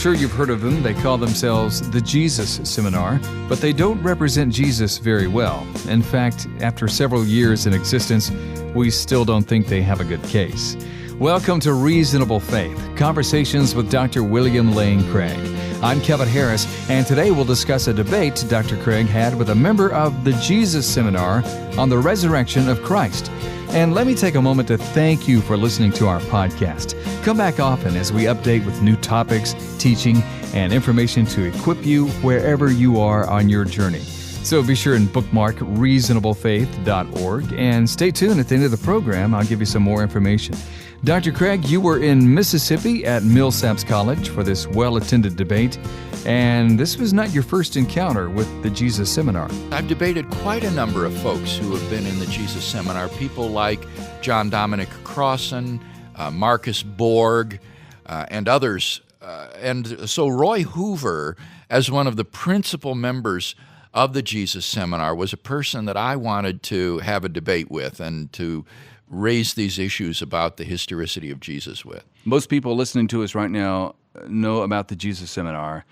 sure you've heard of them. They call themselves the Jesus Seminar, but they don't represent Jesus very well. In fact, after several years in existence, we still don't think they have a good case. Welcome to Reasonable Faith, Conversations with Dr. William Lane Craig. I'm Kevin Harris, and today we'll discuss a debate Dr. Craig had with a member of the Jesus Seminar on the resurrection of Christ. And let me take a moment to thank you for listening to our podcast. Come back often as we update with new topics, teaching, and information to equip you wherever you are on your journey. So be sure and bookmark reasonablefaith.org and stay tuned. At the end of the program, I'll give you some more information. Dr. Craig, you were in Mississippi at Millsaps College for this well-attended debate, and this was not your first encounter with the Jesus Seminar. I've debated quite a number of folks who have been in the Jesus Seminar, people like John Dominic Crossan, Marcus Borg, and others. And so Roy Hoover, as one of the principal members of the Jesus Seminar, was a person that I wanted to have a debate with and to raise these issues about the historicity of Jesus with. Most people listening to us right now know about the Jesus Seminar,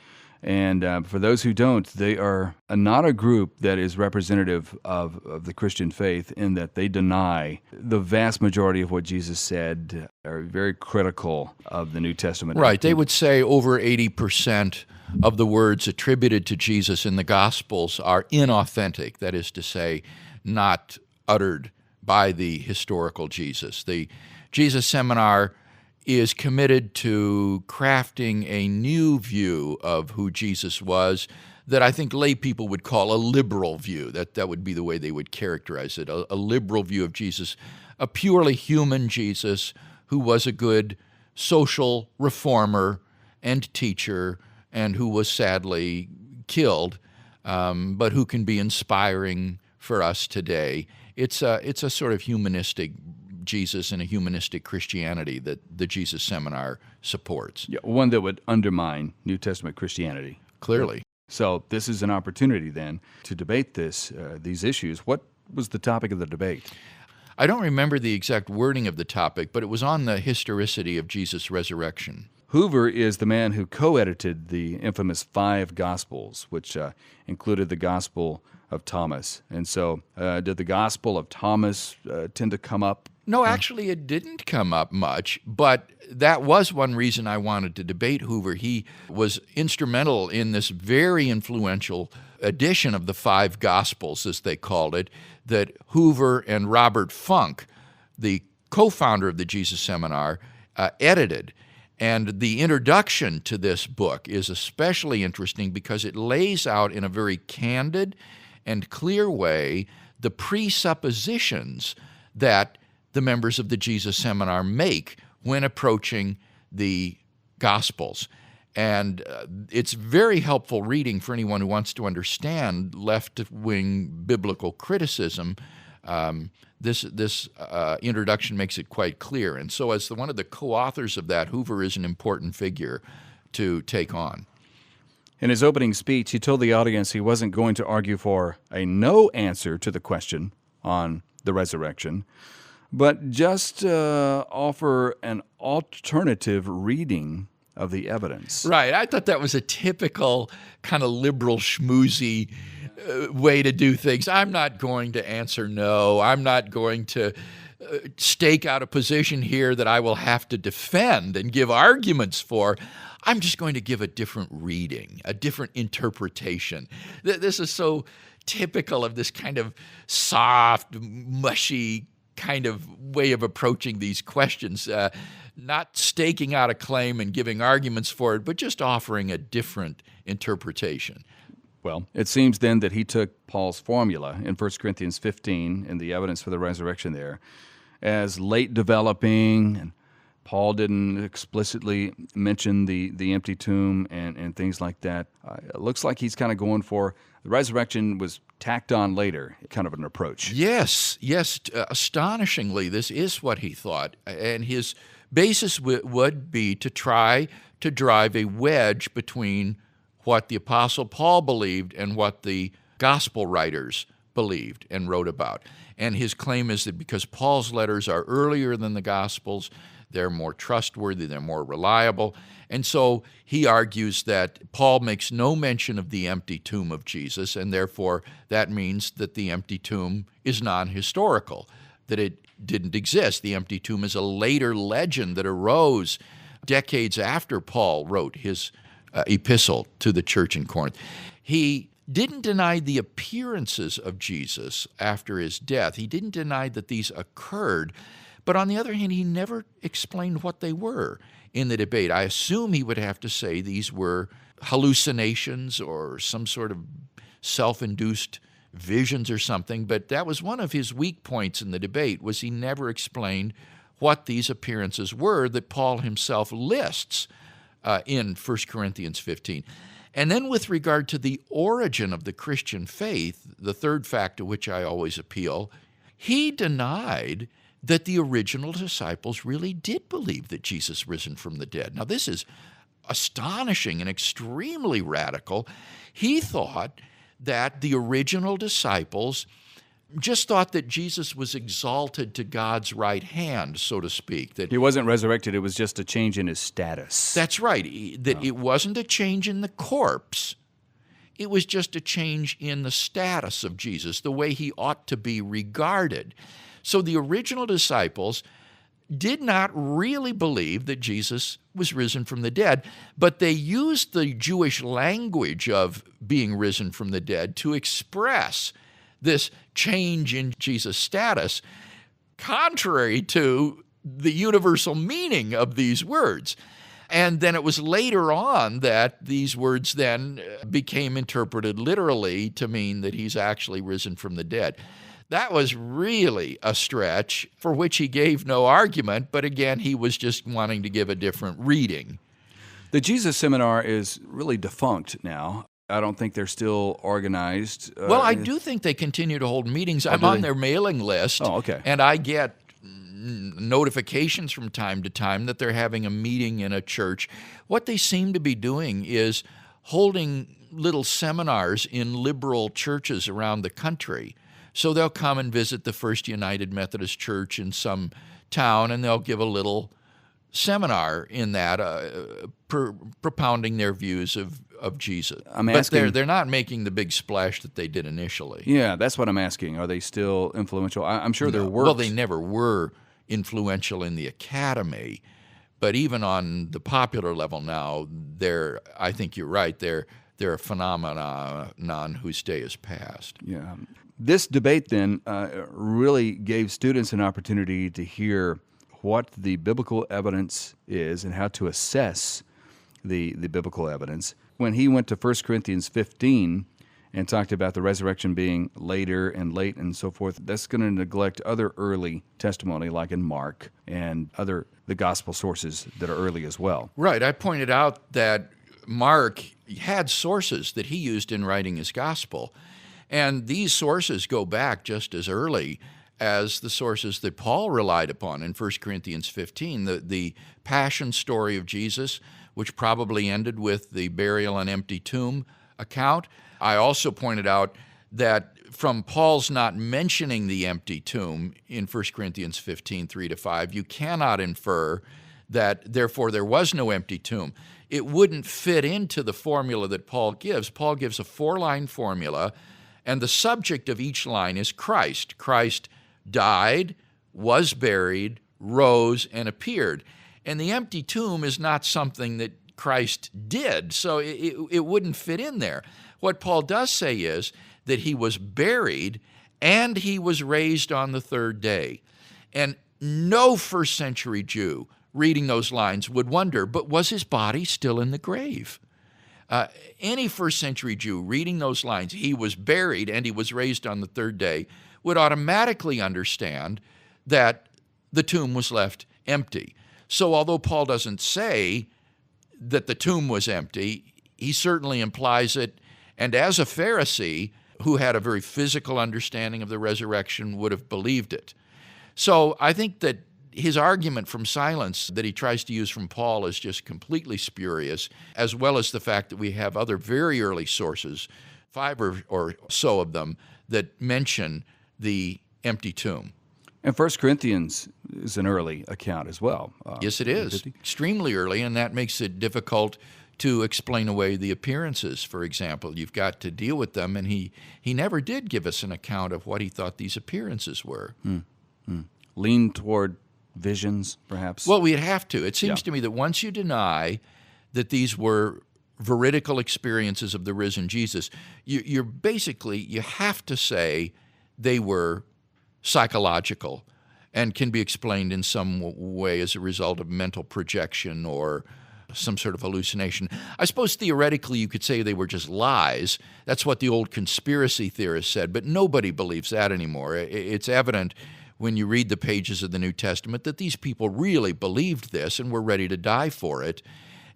and for those who don't, they are not a group that is representative of the Christian faith in that they deny the vast majority of what Jesus said, are very critical of the New Testament. Right. They would say over 80% of the words attributed to Jesus in the Gospels are inauthentic, that is to say, not uttered by the historical Jesus. The Jesus Seminar is committed to crafting a new view of who Jesus was that I think lay people would call a liberal view. That would be the way they would characterize it, a liberal view of Jesus, a purely human Jesus who was a good social reformer and teacher and who was sadly killed, but who can be inspiring for us today. It's a sort of humanistic Jesus and a humanistic Christianity that the Jesus Seminar supports. Yeah, one that would undermine New Testament Christianity. Clearly. So this is an opportunity then to debate these issues. What was the topic of the debate? I don't remember the exact wording of the topic, but it was on the historicity of Jesus' resurrection. Hoover is the man who co-edited the infamous 5 Gospels, which included the Gospel of Thomas. And so did the Gospel of Thomas tend to come up? No, actually it didn't come up much, but that was one reason I wanted to debate Hoover. He was instrumental in this very influential edition of the 5 Gospels, as they called it, that Hoover and Robert Funk, the co-founder of the Jesus Seminar, edited. And the introduction to this book is especially interesting because it lays out in a very candid and clear way the presuppositions that the members of the Jesus Seminar make when approaching the Gospels. And it's very helpful reading for anyone who wants to understand left-wing biblical criticism. This introduction makes it quite clear. And so as one of the co-authors of that, Hoover is an important figure to take on. In his opening speech, he told the audience he wasn't going to argue for a no answer to the question on the resurrection, but just offer an alternative reading of the evidence. Right. I thought that was a typical kind of liberal schmoozy way to do things. I'm not going to answer no. I'm not going to stake out a position here that I will have to defend and give arguments for. I'm just going to give a different reading, a different interpretation. This is so typical of this kind of soft, mushy kind of way of approaching these questions, not staking out a claim and giving arguments for it, but just offering a different interpretation. Well, it seems then that he took Paul's formula in 1 Corinthians 15 and the evidence for the resurrection there as late developing, and Paul didn't explicitly mention the empty tomb and things like that. It looks like he's kind of going for the resurrection was tacked on later, kind of an approach. Yes. Astonishingly, this is what he thought. And his basis would be to try to drive a wedge between what the Apostle Paul believed and what the gospel writers believed and wrote about. And his claim is that because Paul's letters are earlier than the Gospels, they're more trustworthy, they're more reliable. And so he argues that Paul makes no mention of the empty tomb of Jesus, and therefore that means that the empty tomb is non-historical, that it didn't exist. The empty tomb is a later legend that arose decades after Paul wrote his epistle to the church in Corinth. He didn't deny the appearances of Jesus after his death. He didn't deny that these occurred, but on the other hand, he never explained what they were in the debate. I assume he would have to say these were hallucinations or some sort of self-induced visions or something, but that was one of his weak points in the debate, was he never explained what these appearances were that Paul himself lists in 1 Corinthians 15. And then with regard to the origin of the Christian faith, the third fact to which I always appeal, he denied that the original disciples really did believe that Jesus risen from the dead. Now, this is astonishing and extremely radical. He thought that the original disciples just thought that Jesus was exalted to God's right hand, so to speak. That he wasn't resurrected, it was just a change in his status. That's right. That It wasn't a change in the corpse. It was just a change in the status of Jesus, the way he ought to be regarded. So the original disciples did not really believe that Jesus was risen from the dead, but they used the Jewish language of being risen from the dead to express this change in Jesus' status, contrary to the universal meaning of these words. And then it was later on that these words then became interpreted literally to mean that he's actually risen from the dead. That was really a stretch for which he gave no argument, but again, he was just wanting to give a different reading. The Jesus Seminar is really defunct now. I don't think they're still organized. Well, I do think they continue to hold meetings. I'm on their mailing list. Oh, okay. And I get notifications from time to time that they're having a meeting in a church. What they seem to be doing is holding little seminars in liberal churches around the country. So they'll come and visit the First United Methodist Church in some town, and they'll give a little seminar in that, propounding their views of Jesus. But they're not making the big splash that they did initially. Yeah, that's what I'm asking. Are they still influential? I'm sure their work. Well, they never were influential in the academy, but even on the popular level now, I think you're right, they're a phenomenon whose day is past. Yeah. This debate then really gave students an opportunity to hear what the biblical evidence is and how to assess the biblical evidence. When he went to 1 Corinthians 15 and talked about the resurrection being later and late and so forth, that's going to neglect other early testimony like in Mark and the gospel sources that are early as well. Right. I pointed out that Mark had sources that he used in writing his gospel, and these sources go back just as early as the sources that Paul relied upon in 1 Corinthians 15, the passion story of Jesus, which probably ended with the burial and empty tomb account. I also pointed out that from Paul's not mentioning the empty tomb in 1 Corinthians 15, 3-5, you cannot infer that therefore there was no empty tomb. It wouldn't fit into the formula that Paul gives. Paul gives a 4-line formula, and the subject of each line is Christ. Christ died, was buried, rose, and appeared. And the empty tomb is not something that Christ did, so it wouldn't fit in there. What Paul does say is that he was buried and he was raised on the third day. And no first century Jew reading those lines would wonder, but was his body still in the grave? Any first century Jew reading those lines, he was buried and he was raised on the third day, would automatically understand that the tomb was left empty. So although Paul doesn't say that the tomb was empty, he certainly implies it, and as a Pharisee who had a very physical understanding of the resurrection would have believed it. So I think that his argument from silence that he tries to use from Paul is just completely spurious, as well as the fact that we have other very early sources, 5 or so of them, that mention the empty tomb. And First Corinthians is an early account as well. Yes, it is. Extremely early, and that makes it difficult to explain away the appearances, for example. You've got to deal with them, and he never did give us an account of what he thought these appearances were. Lean toward visions, perhaps? Well, we'd have to. It seems to me that once you deny that these were veridical experiences of the risen Jesus, you have to say they were psychological and can be explained in some way as a result of mental projection or some sort of hallucination. I suppose theoretically you could say they were just lies. That's what the old conspiracy theorists said, but nobody believes that anymore. It's evident when you read the pages of the New Testament that these people really believed this and were ready to die for it.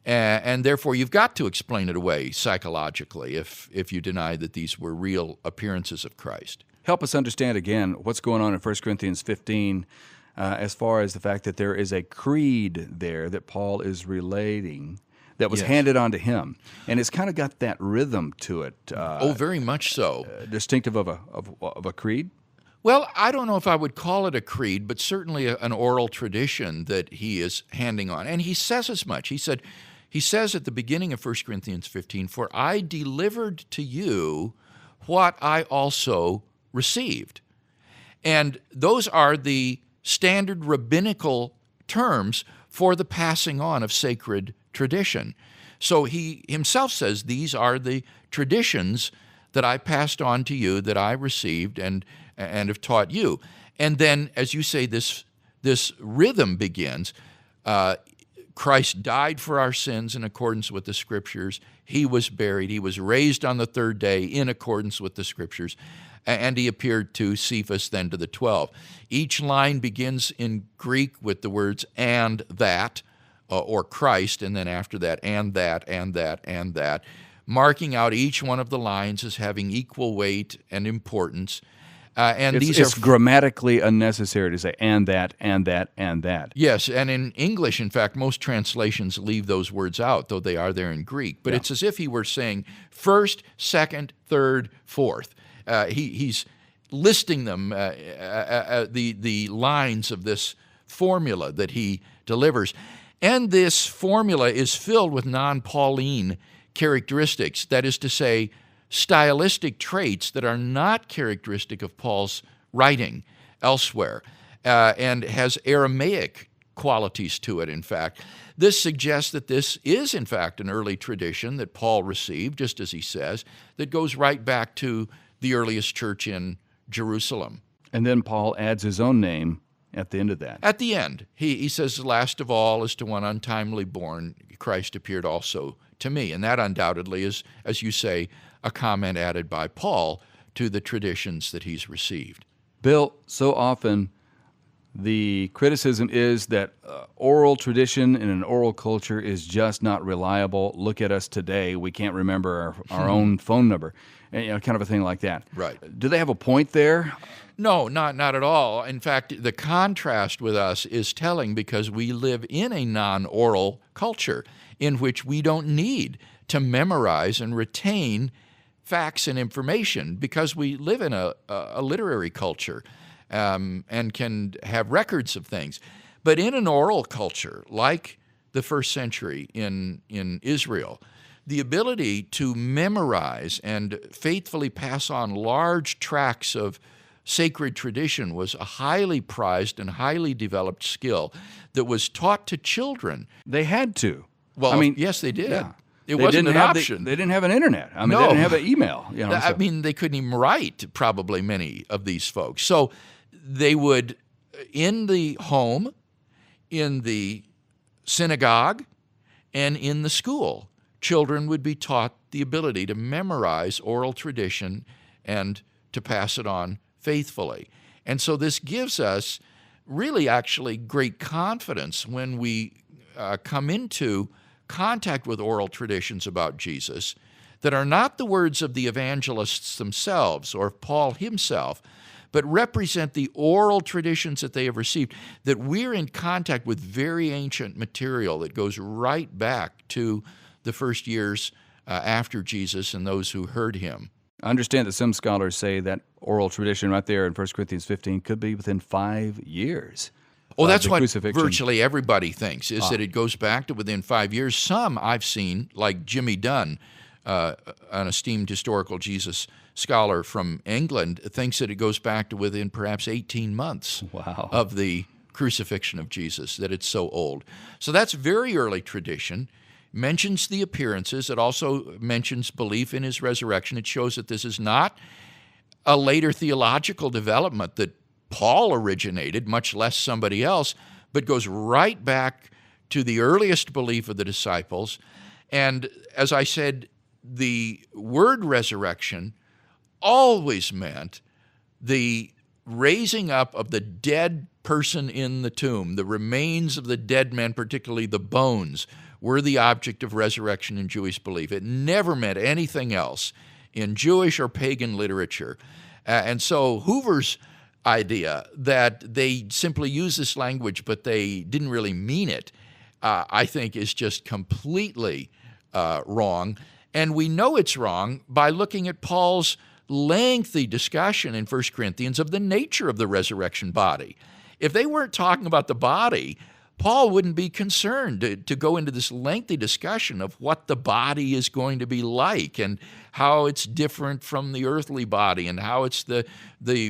And therefore, you've got to explain it away psychologically if you deny that these were real appearances of Christ. Help us understand again what's going on in 1 Corinthians 15 as far as the fact that there is a creed there that Paul is relating that was handed on to him. And it's kind of got that rhythm to it. Very much so. Distinctive of a creed? Well, I don't know if I would call it a creed, but certainly an oral tradition that he is handing on. And he says as much. He says at the beginning of 1 Corinthians 15, "For I delivered to you what I also received." And those are the standard rabbinical terms for the passing on of sacred tradition. So he himself says, these are the traditions that I passed on to you, that I received and have taught you. And then, as you say, this rhythm begins. Christ died for our sins in accordance with the Scriptures. He was buried. He was raised on the third day in accordance with the Scriptures. And he appeared to Cephas, then to the 12. Each line begins in Greek with the words "and that," or Christ, and then after that, "and that, and that, and that," marking out each one of the lines as having equal weight and importance. And it's grammatically unnecessary to say "and that, and that, and that." Yes, and in English, in fact, most translations leave those words out, though they are there in Greek. But it's as if he were saying first, second, third, fourth. He's listing them, the lines of this formula that he delivers. And this formula is filled with non-Pauline characteristics, that is to say, stylistic traits that are not characteristic of Paul's writing elsewhere, and has Aramaic qualities to it, in fact. This suggests that this is, in fact, an early tradition that Paul received, just as he says, that goes right back to the earliest church in Jerusalem. And then Paul adds his own name at the end of that. At the end, he says, "Last of all, as to one untimely born, Christ appeared also to me." And that undoubtedly is, as you say, a comment added by Paul to the traditions that he's received. Bill, so often the criticism is that oral tradition in an oral culture is just not reliable. Look at us today. We can't remember our own phone number. And, kind of a thing like that. Right. Do they have a point there? No, not at all. In fact, the contrast with us is telling because we live in a non-oral culture in which we don't need to memorize and retain facts and information because we live in a literary culture and can have records of things. But in an oral culture, like the first century in Israel, the ability to memorize and faithfully pass on large tracts of sacred tradition was a highly prized and highly developed skill that was taught to children. They had to. Well, I mean, yes, they did. Yeah. It wasn't an option. They didn't have an internet. I mean, No. they didn't have an email. I mean, they couldn't even write, probably, many of these folks. So they would, in the home, in the synagogue, and in the school, children would be taught the ability to memorize oral tradition and to pass it on faithfully. And so this gives us really actually great confidence when we come into contact with oral traditions about Jesus that are not the words of the evangelists themselves or of Paul himself, but represent the oral traditions that they have received, that we're in contact with very ancient material that goes right back to the first years after Jesus and those who heard him. I understand that some scholars say that oral tradition right there in 1 Corinthians 15 could be within 5 years. Oh, that's the what crucifixion. virtually everybody thinks, is that it goes back to within 5 years. Some I've seen, like Jimmy Dunn, an esteemed historical Jesus scholar from England, thinks that it goes back to within perhaps 18 months Wow. of the crucifixion of Jesus, that it's so old. So that's very early tradition. Mentions the appearances. It also mentions belief in his resurrection. It shows that this is not a later theological development that Paul originated, much less somebody else, but goes right back to the earliest belief of the disciples. And as I said, the word resurrection always meant the raising up of the dead person in the tomb. The remains of the dead men, particularly the bones, were the object of resurrection in Jewish belief. It never meant anything else in Jewish or pagan literature. And so Hoover's idea that they simply use this language but they didn't really mean it, I think is just completely wrong. And we know it's wrong by looking at Paul's lengthy discussion in 1 Corinthians of the nature of the resurrection body. If they weren't talking about the body, Paul wouldn't be concerned to go into this lengthy discussion of what the body is going to be like and how it's different from the earthly body and how it's the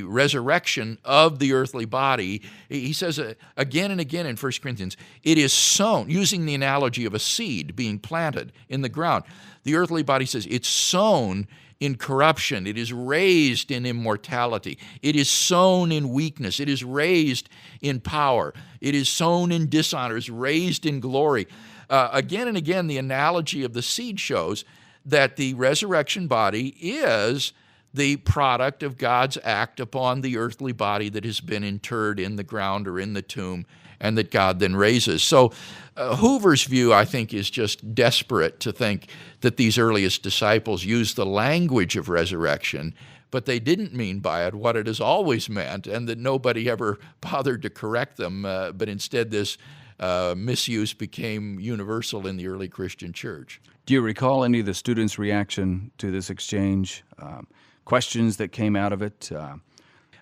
resurrection of the earthly body. He says again and again in 1 Corinthians, it is sown, using the analogy of a seed being planted in the ground. The earthly body says it's sown in corruption. It is raised in immortality. It is sown in weakness. It is raised in power. It is sown in dishonor. It is raised in glory. Again and again, the analogy of the seed shows that the resurrection body is the product of God's act upon the earthly body that has been interred in the ground or in the tomb, and that God then raises. So Hoover's view, I think, is just desperate to think that these earliest disciples used the language of resurrection, but they didn't mean by it what it has always meant, and that nobody ever bothered to correct them, but instead this misuse became universal in the early Christian church. Do you recall any of the students' reaction to this exchange? Questions that came out of it?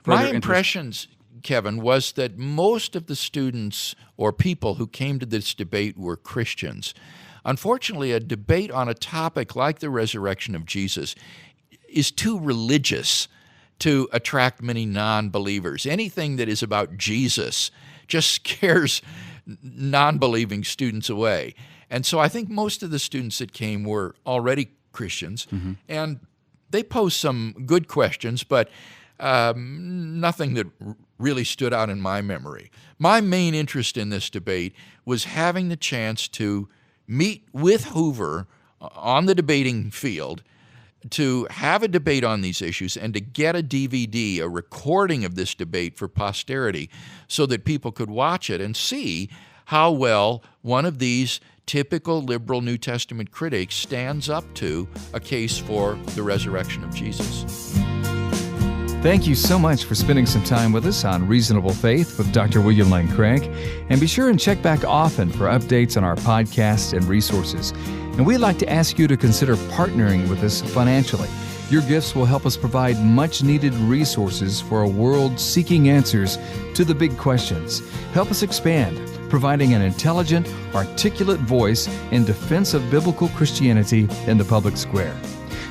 My impressions, Kevin, was that most of the students or people who came to this debate were Christians. Unfortunately, a debate on a topic like the resurrection of Jesus is too religious to attract many non-believers. Anything that is about Jesus just scares non-believing students away. And so I think most of the students that came were already Christians, and they posed some good questions, but nothing that really stood out in my memory. My main interest in this debate was having the chance to meet with Hoover on the debating field, to have a debate on these issues, and to get a DVD, a recording of this debate for posterity, so that people could watch it and see how well one of these typical liberal New Testament critics stands up to a case for the resurrection of Jesus. Thank you so much for spending some time with us on Reasonable Faith with Dr. William Lane Craig. And be sure and check back often for updates on our podcasts and resources. And we'd like to ask you to consider partnering with us financially. Your gifts will help us provide much-needed resources for a world seeking answers to the big questions. Help us expand, providing an intelligent, articulate voice in defense of biblical Christianity in the public square.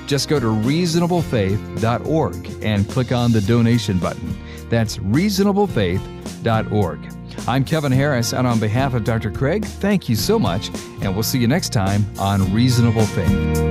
Just go to reasonablefaith.org and click on the donation button. That's reasonablefaith.org. I'm Kevin Harris, and on behalf of Dr. Craig, thank you so much, and we'll see you next time on Reasonable Faith.